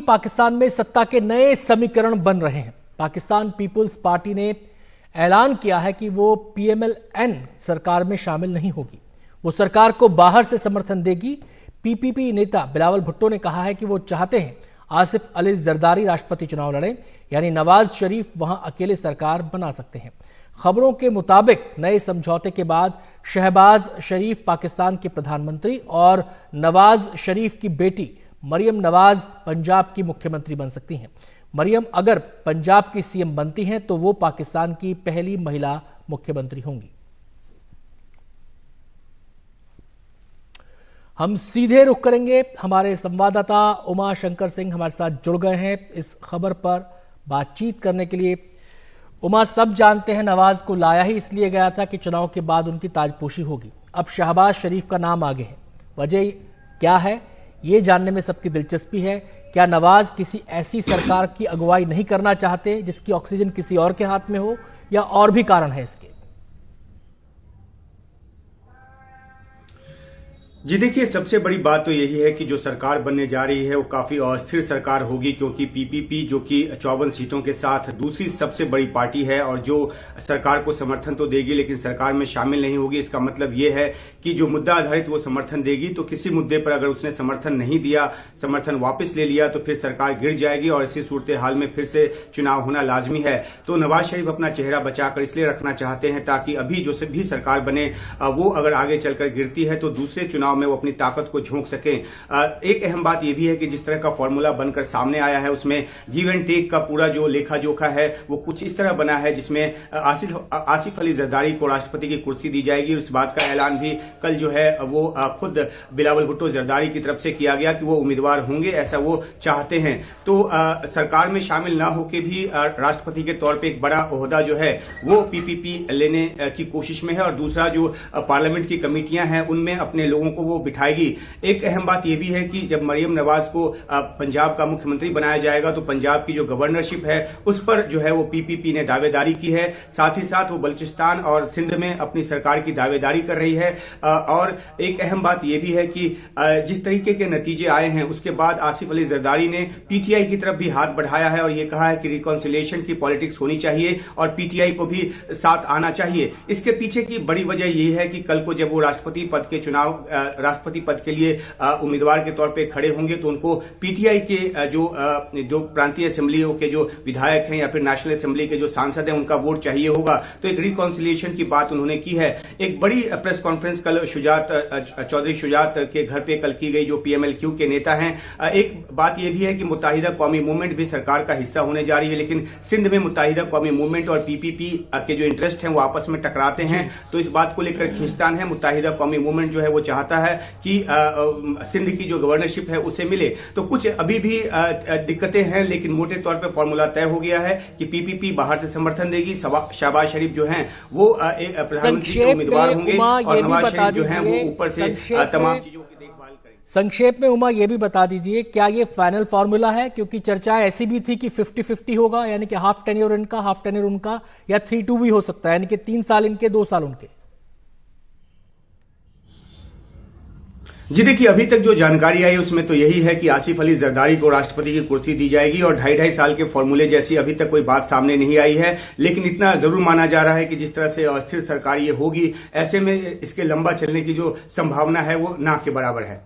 पाकिस्तान में सत्ता के नए समीकरण बन रहे हैं। पाकिस्तान पीपुल्स पार्टी ने ऐलान किया है कि वो पीएमएल-एन सरकार में शामिल नहीं होगी। वो सरकार को बाहर से समर्थन देगी। पीपीपी नेता बिलावल भुट्टो ने कहा है कि वो चाहते हैं आसिफ अली जरदारी राष्ट्रपति चुनाव लड़ें, यानी नवाज शरीफ वहां अकेले सरकार बना सकते हैं। खबरों के मुताबिक नए समझौते के बाद शहबाज शरीफ पाकिस्तान के प्रधानमंत्री और नवाज शरीफ की बेटी मरियम नवाज पंजाब की मुख्यमंत्री बन सकती हैं। मरियम अगर पंजाब की सीएम बनती हैं तो वो पाकिस्तान की पहली महिला मुख्यमंत्री होंगी। हम सीधे रुख करेंगे, हमारे संवाददाता उमा शंकर सिंह हमारे साथ जुड़ गए हैं इस खबर पर बातचीत करने के लिए। उमा, सब जानते हैं नवाज को लाया ही इसलिए गया था कि चुनाव के बाद उनकी ताजपोशी होगी। अब शहबाज शरीफ का नाम आगे है, वजह क्या है ये जानने में सबकी दिलचस्पी है। क्या नवाज किसी ऐसी सरकार की अगुवाई नहीं करना चाहते जिसकी ऑक्सीजन किसी और के हाथ में हो, या और भी कारण है इसके? जी देखिए, सबसे बड़ी बात तो यही है कि जो सरकार बनने जा रही है वो काफी अस्थिर सरकार होगी, क्योंकि पीपीपी जो कि 54 सीटों के साथ दूसरी सबसे बड़ी पार्टी है और जो सरकार को समर्थन तो देगी लेकिन सरकार में शामिल नहीं होगी। इसका मतलब ये है कि जो मुद्दा आधारित वो समर्थन देगी, तो किसी मुद्दे पर अगर उसने समर्थन नहीं दिया, समर्थन वापस ले लिया, तो फिर सरकार गिर जाएगी और इसी सूरत हाल में फिर से चुनाव होना लाजमी है। तो नवाज शरीफ अपना चेहरा बचाकर इसलिए रखना चाहते हैं ताकि अभी जो भी सरकार बने वो अगर आगे चलकर गिरती है तो दूसरे चुनाव में वो अपनी ताकत को झोंक सकें। एक अहम बात यह भी है कि जिस तरह का फॉर्मूला बनकर सामने आया है उसमें गिव एंड टेक का पूरा जो लेखा जोखा है वो कुछ इस तरह बना है जिसमें आसिफ अली जरदारी को राष्ट्रपति की कुर्सी दी जाएगी। इस बात का ऐलान भी कल जो है वो खुद बिलावल भुट्टो जरदारी की तरफ से किया गया कि वो उम्मीदवार होंगे, ऐसा वो चाहते हैं। तो सरकार में शामिल ना होकर भी राष्ट्रपति के तौर पर एक बड़ा ओहदा जो है वो पीपीपी लेने की कोशिश में है और दूसरा जो पार्लियामेंट की कमेटियां हैं उनमें अपने लोगों को वो बिठाएगी। एक अहम बात यह भी है कि जब मरियम नवाज को पंजाब का मुख्यमंत्री बनाया जाएगा तो पंजाब की जो गवर्नरशिप है उस पर जो है वो पीपीपी ने दावेदारी की है। साथ ही साथ वो बलूचिस्तान और सिंध में अपनी सरकार की दावेदारी कर रही है। और एक अहम बात यह भी है कि जिस तरीके के नतीजे आए हैं उसके बाद आसिफ अली जरदारी ने पीटीआई की तरफ भी हाथ बढ़ाया है और यह कहा है कि रिकॉन्सिलिएशन की पॉलिटिक्स होनी चाहिए और पीटीआई को भी साथ आना चाहिए। इसके पीछे की बड़ी वजह यह है कि कल को जब वो राष्ट्रपति पद के चुनाव राष्ट्रपति पद के लिए उम्मीदवार के तौर पे खड़े होंगे तो उनको पीटीआई के जो प्रांतीय असेंबलियों के जो विधायक हैं या फिर नेशनल असेंबली के जो सांसद हैं उनका वोट चाहिए होगा। तो एक रिकॉन्सिलिएशन की बात उन्होंने की है। एक बड़ी प्रेस कॉन्फ्रेंस कल चौधरी शुजात के घर पे कल की गई, जो पीएमएलक्यू के नेता हैं। एक बात यह भी है कि मुत्ताहिदा कौमी मूवमेंट भी सरकार का हिस्सा होने जा रही है, लेकिन सिंध में मुत्ताहिदा कौमी मूवमेंट और पीपीपी के जो इंटरेस्ट हैं वो आपस में टकराते हैं। तो इस बात को लेकर खींचतान है। मुत्ताहिदा कौमी मूवमेंट जो है वो चाहता है कि सिंध की जो गवर्नरशिप है उसे मिले। तो कुछ अभी भी दिक्कतें हैं, लेकिन मोटे तौर पर फॉर्मूला तय हो गया है कि पीपीपी बाहर से समर्थन देगी, शहबाज शरीफ जो हैं वो एक प्रधानमंत्री के उम्मीदवार होंगे और नवाज शरीफ जो हैं वो ऊपर से तमाम चीजों की देखभाल करेंगे। संक्षेप में उमा ये भी बता दीजिए, क्या ये फाइनल फॉर्मूला है? क्योंकि चर्चाएं ऐसी भी थी कि 50-50 होगा, यानी कि हाफ टेन्योर इनका हाफ टेन्योर उनका, या 3-2 भी हो सकता है, यानी कि 3 साल इनके 2 साल उनके। जी देखिए, अभी तक जो जानकारी आई उसमें तो यही है कि आसिफ अली जरदारी को राष्ट्रपति की कुर्सी दी जाएगी और 2.5 साल के फॉर्मूले जैसी अभी तक कोई बात सामने नहीं आई है। लेकिन इतना जरूर माना जा रहा है कि जिस तरह से अस्थिर सरकार ये होगी, ऐसे में इसके लंबा चलने की जो संभावना है वो ना के बराबर है।